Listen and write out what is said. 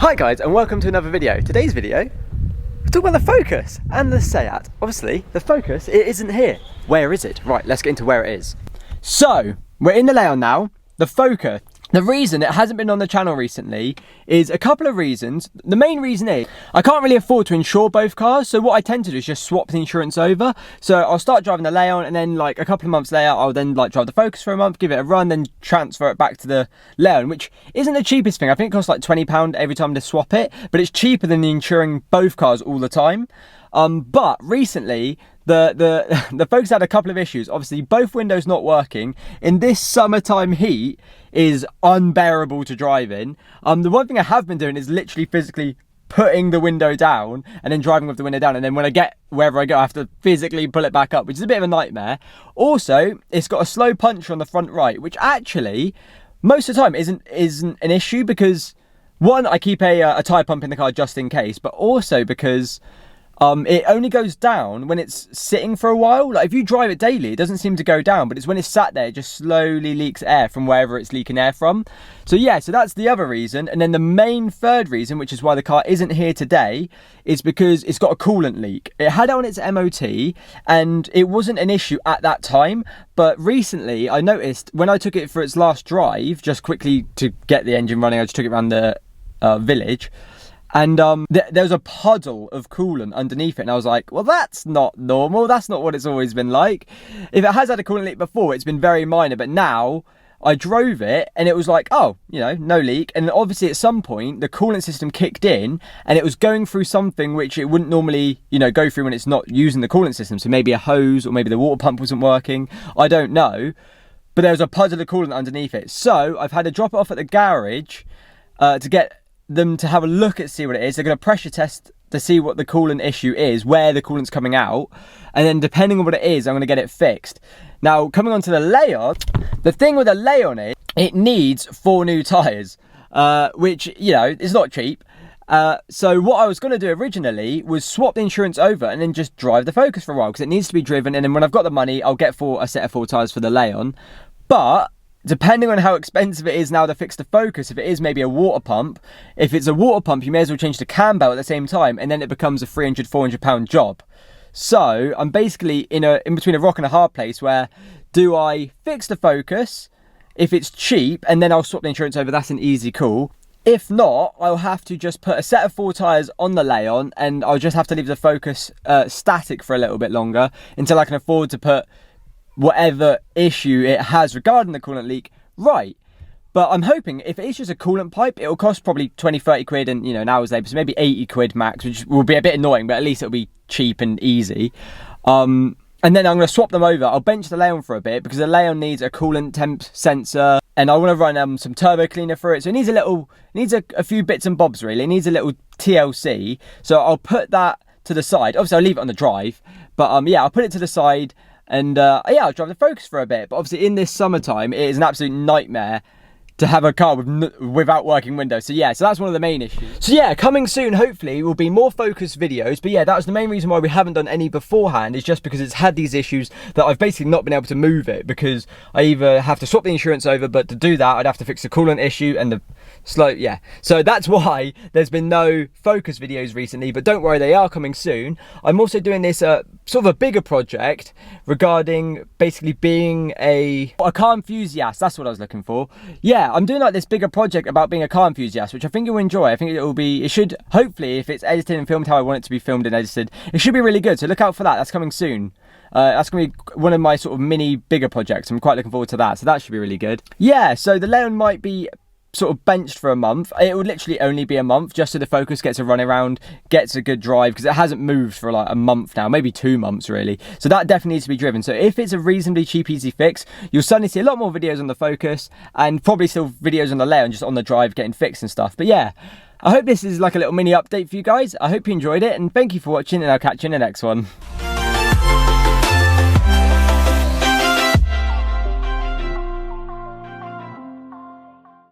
Hi guys, and welcome to another video. Today's video, we're talking about the Focus and the Seat. Obviously, the Focus, it isn't here. Where is it? Right, let's get into where it is. So, we're in the layout now. The Focus. The reason it hasn't been on the channel recently is a couple of reasons. The main reason is I can't really afford to insure both cars, so what I tend to do is just swap the insurance over. So I'll start driving the Leon, and then like a couple of months later I'll then like drive the Focus for a month, give it a run, then transfer it back to the Leon, which isn't the cheapest thing. I think it costs like £20 every time to swap it, but it's cheaper than insuring both cars all the time. But recently the Focus had a couple of issues. Obviously, both windows not working in this summertime heat is unbearable to drive in. The one thing I have been doing is literally physically putting the window down and then driving with the window down, and then when I get wherever I go I have to physically pull it back up, which is a bit of a nightmare. Also, it's got a slow puncher on the front right, which actually most of the time isn't an issue, because one, I keep a tyre pump in the car just in case, but also because it only goes down when it's sitting for a while. Like if you drive it daily, it doesn't seem to go down, but it's when it's sat there, it just slowly leaks air from wherever it's leaking air from. So yeah, so that's the other reason. And then the main third reason, which is why the car isn't here today, is because it's got a coolant leak. It had it on its MOT and it wasn't an issue at that time, but recently I noticed when I took it for its last drive, just quickly to get the engine running, I just took it around the village, and there was a puddle of coolant underneath it, and I was like, well, that's not normal, that's not what it's always been like. If it has had a coolant leak before, it's been very minor, but now I drove it and it was like, oh, you know, no leak. And obviously at some point the coolant system kicked in and it was going through something which it wouldn't normally, you know, go through when it's not using the coolant system. So maybe a hose, or maybe the water pump wasn't working, I don't know, but there was a puddle of coolant underneath it. So I've had to drop it off at the garage to get them to have a look at, see what it is. They're going to pressure test to see what the coolant issue is, where the coolant's coming out, and then depending on what it is, I'm going to get it fixed. Now, coming on to the Leon, the thing with the Leon is it needs 4 new tyres, which, you know, is not cheap. So what I was going to do originally was swap the insurance over and then just drive the Focus for a while, because it needs to be driven, and then when I've got the money, I'll get a set of 4 tyres for the Leon. But depending on how expensive it is now to fix the Focus, if it is maybe a water pump, if it's a water pump, you may as well change the cam belt at the same time, and then it becomes a £300-400 job. So I'm basically in between a rock and a hard place, where do I fix the Focus if it's cheap and then I'll swap the insurance over? That's an easy call. If not, I'll have to just put a set of 4 tyres on the Leon, and I'll just have to leave the Focus static for a little bit longer until I can afford to put whatever issue it has regarding the coolant leak right. But I'm hoping if it is just a coolant pipe, it'll cost probably 20-30 quid, and you know, now is labour, so maybe 80 quid max, which will be a bit annoying, but at least it'll be cheap and easy. And then I'm going to swap them over. I'll bench the Leon for a bit, because the Leon needs a coolant temp sensor, and I want to run some turbo cleaner for it, so it needs a few bits and bobs really. It needs a little TLC, so I'll put that to the side. Obviously I'll leave it on the drive, but yeah, I'll put it to the side. And yeah, I'll drive the Focus for a bit. But obviously in this summertime, it is an absolute nightmare to have a car without working windows. So yeah, so that's one of the main issues. So yeah, coming soon, hopefully, will be more Focus videos. But yeah, that was the main reason why we haven't done any beforehand, is just because it's had these issues that I've basically not been able to move it, because I either have to swap the insurance over, but to do that, I'd have to fix the coolant issue and the slow, yeah. So that's why there's been no Focus videos recently, but don't worry, they are coming soon. I'm also doing this sort of a bigger project regarding basically being a car enthusiast. That's what I was looking for. Yeah, I'm doing like this bigger project about being a car enthusiast, which I think you'll enjoy. I think it should, hopefully, if it's edited and filmed how I want it to be filmed and edited, it should be really good. So look out for that. That's coming soon. That's going to be one of my sort of mini bigger projects. I'm quite looking forward to that. So that should be really good. Yeah, so the Leon might be sort of benched for a month. It would literally only be a month, just so the Focus gets a run around, gets a good drive, because it hasn't moved for like a month now, maybe 2 months really. So that definitely needs to be driven. So if it's a reasonably cheap, easy fix, you'll suddenly see a lot more videos on the Focus, and probably still videos on the Leon, just on the drive getting fixed and stuff. But yeah, I hope this is like a little mini update for you guys. I hope you enjoyed it, and thank you for watching, and I'll catch you in the next one.